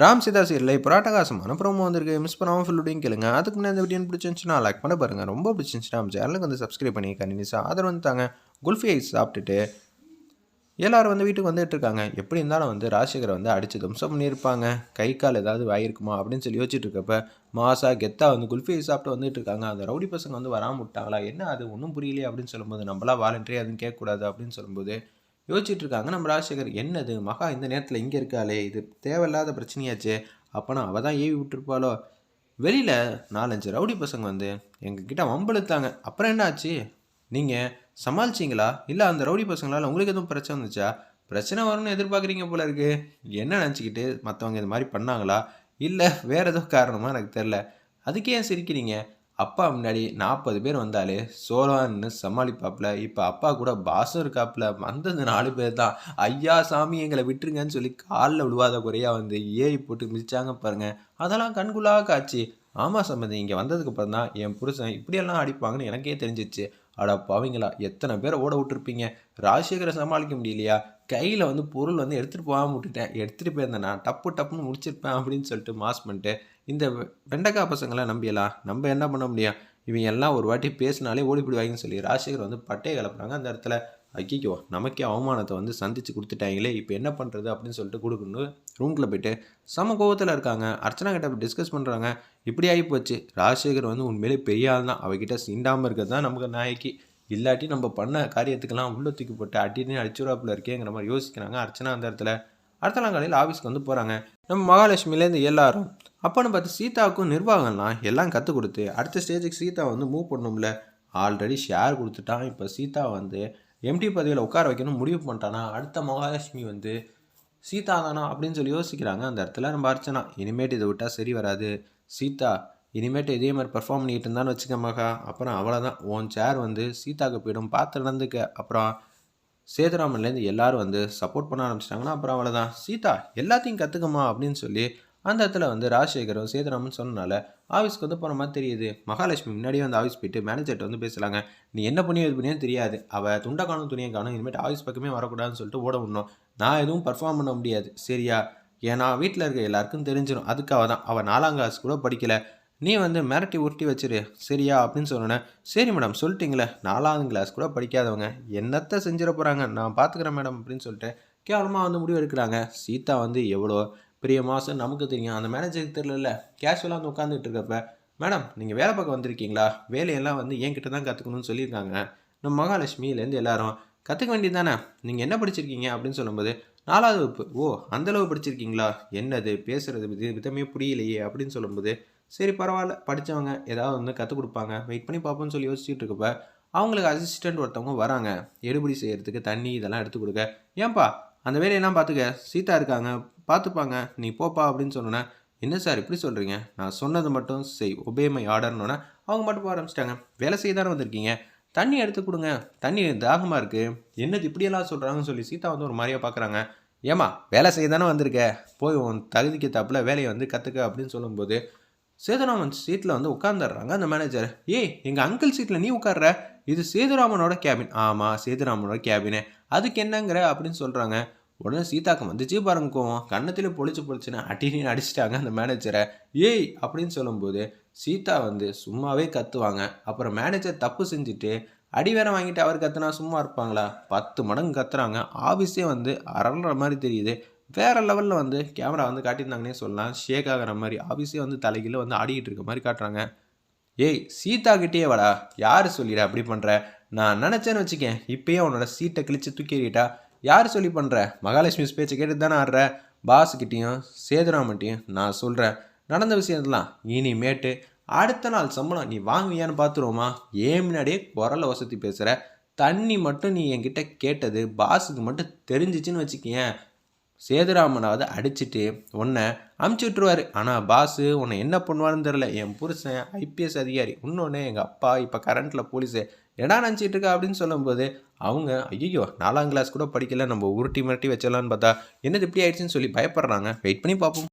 ராம் சீதா சீரியலில் இப்போ அட்டகாசமான ப்ரோமோ வந்திருக்கு. மிஸ் பண்ணாமல் ஃபுல்லுடையும் கேளுங்க. அதுக்கு முன்னாடி இந்த வீடியோ பிடிச்சிருந்துச்சுன்னா லைக் பண்ண பாருங்கள். ரொம்ப பிடிச்சிருந்துச்சுன்னா நம்ம சேனலுக்கு வந்து சப்ஸ்கிரைப் பண்ணி கண்டினியூஸாக ஆதரவு வந்துட்டாங்க. குல்ஃபி ஐஸ் சாப்பிட்டுட்டு எல்லாரும் வந்து வீட்டுக்கு வந்துட்டு இருக்காங்க. எப்படி இருந்தாலும் வந்து ராஜசேகரை வந்து அடித்து தம்சம் பண்ணியிருப்பாங்க. கை கால் ஏதாவது வாயிருக்குமா அப்படின்னு சொல்லி யோசிச்சுட்டு இருக்கப்ப மாசா கெத்தா வந்து குல்ஃபி ஐஸ் சாப்பிட்டு வந்துட்டு இருக்காங்க. அந்த ரவுடி பசங்க வந்து வராமல் விட்டாங்களா, என்ன அது ஒன்றும் புரியலையே அப்படின்னு சொல்லும்போது, நம்மளா வாலண்டரி அதுவும் கேட்கக்கூடாது அப்படின்னு சொல்லும்போது யோசிச்சுட்டு இருக்காங்க. நம்ம ராஜசேகர், என்னது மகா இந்த நேரத்தில் இங்கே இருக்காளே, இது தேவையில்லாத பிரச்சனையாச்சே, அப்போனா அவள் தான் ஏவி விட்டுருப்பாளோ. வெளியில் 4-5 ரவுடி பசங்க வந்து எங்ககிட்ட வம்பிழுத்தாங்க. அப்புறம் என்ன ஆச்சு, நீங்கள் சமாளிச்சிங்களா, இல்லை அந்த ரவுடி பசங்களால் உங்களுக்கு எதுவும் பிரச்சனை வந்துச்சா? பிரச்சனை வரும்னு எதிர்பார்க்குறீங்க போல இருக்கு. என்ன நினச்சிக்கிட்டு மற்றவங்க இது மாதிரி பண்ணாங்களா, இல்லை வேறு ஏதோ காரணமா எனக்கு தெரில. அதுக்கே ஏன் சிரிக்கிறீங்க? அப்பா முன்னாடி 40 பேர் வந்தாலே சோழன்னு சமாளிப்பாப்புல. இப்போ அப்பா கூட பாசம் இருக்காப்புல. வந்தது 4 பேர் தான். ஐயா சாமி எங்களை விட்டுருங்கன்னு சொல்லி காலில் விழுவாத குறையா வந்து ஏறி போட்டு மிதிச்சாங்க பாருங்க. அதெல்லாம் கண்குள்ளா காட்சி. ஆமாம் சம்பந்தி, இங்கே வந்ததுக்கப்புறம் தான் என் புருஷன் இப்படியெல்லாம் அடிப்பாங்கன்னு எனக்கே தெரிஞ்சிச்சு. அடா பாவீங்களா, எத்தனை பேரை ஓட விட்டுருப்பீங்க. ராஜசேகரை சமாளிக்க முடியலையா? கையில் வந்து பொருள் வந்து எடுத்துகிட்டு போகாமல் விட்டுட்டேன். எடுத்துகிட்டு போயிருந்தேன், நான் டப்புன்னு முடிச்சிருப்பேன் அப்படின்னு சொல்லிட்டு மாஸ் பண்ணிட்டு, இந்த வெண்டைக்காய் பசங்களை நம்பியலாம், நம்ம என்ன பண்ண முடியும்? இவங்க எல்லாம் ஒரு வாட்டி பேசினாலே ஓடிப்பிடுவாங்கன்னு சொல்லி ராஜசேகர் வந்து பட்டையை கிளப்புறாங்க. அந்த இடத்துல ஐயோ நமக்கே அவமானத்தை வந்து சந்தித்து கொடுத்துட்டாங்களே, இப்போ என்ன பண்ணுறது அப்படின்னு சொல்லிட்டு கொடுக்கணும். ரூம்குள்ளே போய்ட்டு சம கோவத்தில் இருக்காங்க. அர்ச்சனா கிட்ட டிஸ்கஸ் பண்ணுறாங்க. இப்படி ஆகி போச்சு. ராஜசேகர் வந்து உண்மையிலே பெரிய ஆள் தான். அவகிட்ட சீண்டாமல் இருக்கிறது தான் நமக்கு நாய்க்கு. இல்லாட்டி நம்ம பண்ண காரியத்துக்கெல்லாம் உள்ள தூக்கி போட்டு அடினு அடிச்சுடாப்புல இருக்கேங்கிற மாதிரி யோசிக்கிறாங்க அர்ச்சனா. அந்த இடத்துல அடுத்த நாள் காலையில் ஆஃபீஸ்க்கு வந்து போகிறாங்க. நம்ம மகாலட்சுமிலேருந்து எல்லாரும் அப்போன்னு பார்த்து சீதாவுக்கும் நிர்வாகம்லாம் எல்லாம் கற்றுக் கொடுத்து அடுத்த ஸ்டேஜுக்கு சீதா வந்து மூவ் பண்ணணும்ல. ஆல்ரெடி ஷேர் கொடுத்துட்டான். இப்போ சீதா வந்து எம்டி பதவியில் உட்கார வைக்கணும் முடிவு பண்ணிட்டானா. அடுத்த மகாலட்சுமி வந்து சீதா தானா அப்படின்னு சொல்லி யோசிக்கிறாங்க. அந்த இடத்துல நம்ம அர்ச்சனா, இனிமேட்டு இதை விட்டால் சரி வராது சீதா, இனிமேட்டு இதே மாதிரி பர்ஃபார்ம் பண்ணிட்டு இருந்தான்னு வச்சுக்க மகா, அப்புறம் அவ்வளோதான், உன் சேர் வந்து சீதாவுக்கு போயிடும், பார்த்து நடந்துக்க. அப்புறம் சேதுராமன்லேருந்து எல்லாரும் வந்து சப்போர்ட் பண்ண ஆரம்பிச்சிட்டாங்கன்னா அப்புறம் அவ்வளோதான். சீதா எல்லாத்தையும் கற்றுக்கமா அப்படின்னு சொல்லி அந்த இடத்துல வந்து ராஜசேகரும் சேதுராமன் சொன்னனால ஆஃபீஸ்க்கு வந்து போகிற மாதிரி தெரியுது. மகாலட்சுமி முன்னாடியே வந்து ஆஃபீஸ் போயிட்டு மேனேஜர்கிட்ட வந்து பேசலாங்க. நீ என்ன பண்ணியோ இது பண்ணியோ தெரியாது, அவள் துண்டை காணும் துணியை காணும், இனிமேட்டு ஆஃபீஸ் பக்கமே வரக்கூடாதுன்னு சொல்லிட்டு ஓட விடணும். நான் எதுவும் பர்ஃபார்ம் பண்ண முடியாது சரியா, ஏன்னா வீட்டில் இருக்க எல்லாருக்கும் தெரிஞ்சிடும். அதுக்காக தான் அவள் 4ஆம் கிளாஸ் கூட படிக்கலை, நீ வந்து மிரட்டி உருட்டி வச்சிரு சரியா அப்படின்னு சொன்னேன். சரி மேடம் சொல்லிட்டீங்களே, 4ஆம் கிளாஸ் கூட படிக்காதவங்க என்னத்தை செஞ்சிட போகிறாங்க, நான் பார்த்துக்கிறேன் மேடம் அப்படின்னு சொல்லிட்டு கேவலமாக வந்து முடிவு எடுக்கிறாங்க. சீதா வந்து எவ்வளோ பெரிய மாதம் நமக்கு தெரியும், அந்த மேனேஜருக்கு தெரியல. கேஷுவலாக வந்து உட்காந்துட்டு இருக்கப்ப, மேடம் நீங்கள் வேலை பார்க்க வந்திருக்கீங்களா, வேலையெல்லாம் வந்து என்கிட்ட தான் கற்றுக்கணும்னு சொல்லியிருக்காங்க. நம்ம மகாலட்சுமியிலேருந்து எல்லாரும் கற்றுக்க வேண்டியது தானே, நீங்கள் என்ன படிச்சிருக்கீங்க அப்படின்னு சொல்லும்போது 4ஆவது வகுப்பு. ஓ அந்தளவு படிச்சிருக்கீங்களா, என்னது பேசுகிறது விதமே புரியலையே அப்படின்னு சொல்லும்போது, சரி பரவாயில்ல படித்தவங்க ஏதாவது வந்து கற்றுக் கொடுப்பாங்க, வெயிட் பண்ணி பார்ப்போம்னு சொல்லி யோசிச்சுட்டு இருக்கப்ப அவங்களுக்கு அசிஸ்டண்ட் ஒருத்தவங்க வராங்க. எடுபடி செய்கிறதுக்கு தண்ணி இதெல்லாம் எடுத்து கொடுக்க. ஏன்பா அந்த வேலையெல்லாம் பார்த்துக்க, சீதா இருக்காங்க பார்த்துப்பாங்க, நீ போப்பா அப்படின்னு சொன்னோன்னே, என்ன சார் இப்படி சொல்கிறீங்க, நான் சொன்னது மட்டும் செய், ஒபே மை ஆர்டர்னோன்னே அவங்க மட்டும் போக ஆரம்பிச்சிட்டாங்க. வேலை செய்ய தானே வந்திருக்கீங்க, தண்ணி எடுத்து கொடுங்க, தண்ணி தாகமாக இருக்குது, என்னது இப்படியெல்லாம் சொல்கிறாங்கன்னு சொல்லி சீதா வந்து ஒரு மாதிரியாக பார்க்குறாங்க. ஏமா வேலை செய்ய தானே வந்திருக்க, போய் உன் தகுதிக்கு தப்பில் வேலையை வந்து கற்றுக்க அப்படின்னு சொல்லும்போது சேதுராமன் சீட்டில் வந்து உட்காந்துடுறாங்க அந்த மேனேஜர். ஏய் எங்கள் அங்கிள் சீட்டில் நீ உட்கார்ற, இது சேதுராமனோட கேபின். ஆமாம் சேதுராமனோட கேபினு, அதுக்கு என்னங்கிற அப்படின்னு சொல்கிறாங்க. உடனே சீதாக்கம் வந்துச்சு பாருங்க கோவம், கன்னத்தில் பொழிச்சுன்னு அட்டின்னு அடிச்சிட்டாங்க அந்த மேனேஜரை. ஏய் அப்படின்னு சொல்லும்போது சீதா வந்து சும்மாவே கத்துவாங்க. அப்புறம் மேனேஜர் தப்பு செஞ்சுட்டு அடி வேற வாங்கிட்டு அவர் கத்துனா சும்மா இருப்பாங்களா, 10 மடங்கு கத்துறாங்க. ஆஃபீஸே வந்து அரள்ற மாதிரி தெரியுது. வேறு லெவலில் வந்து கேமரா வந்து காட்டியிருந்தாங்கன்னே சொல்லலாம். ஷேக் ஆகிற மாதிரி ஆஃபீஸே வந்து தலைகீழ வந்து ஆடிக்கிட்டு இருக்க மாதிரி காட்டுறாங்க. ஏய் சீதா கிட்டே வாடா, யார் சொல்லிட அப்படி பண்ணுற, நான் நினச்சேன்னு வச்சுக்கேன் இப்போயே உன்னோட சீட்டை கிழிச்சு தூக்கிட்டா. யார் சொல்லி பண்ணுற, மகாலட்சுமி பேச்சை கேட்டு தானே ஆடுற. பாஸுக்கிட்டேயும் சேதுராமன்ட்டையும் நான் சொல்கிறேன் நடந்த விஷயத்தெல்லாம். இனிமேட்டு அடுத்த நாள் சம்பளம் நீ வாங்குவியான்னு பார்த்துருவோமா, ஏன் முன்னாடியே குரலை வசதி பேசுகிற. தண்ணி மட்டும் நீ என்கிட்ட கேட்டது பாஸுக்கு மட்டும் தெரிஞ்சிச்சின்னு வச்சுக்கேன், சேதுராமனாவது அடிச்சுட்டு உன்னை அமுச்சு விட்டுருவார். ஆனால் பாஸு உன்னை என்ன பண்ணுவான்னு தெரில. என் புருஷன் ஐபிஎஸ் அதிகாரி, இன்னொன்று எங்கள் அப்பா இப்போ கரண்ட்டில் போலீஸு, எடா நினச்சிட்டு இருக்கா அப்படின்னு சொல்லும்போது அவங்க ஐயோ 4ஆம் கிளாஸ் கூட படிக்கல, நம்ம உருட்டி மிரட்டி வச்சிடலான்னு பார்த்தா என்னது இப்படி ஆயிடுச்சுன்னு சொல்லி பயப்படுறாங்க. வெயிட் பண்ணி பார்ப்போம்.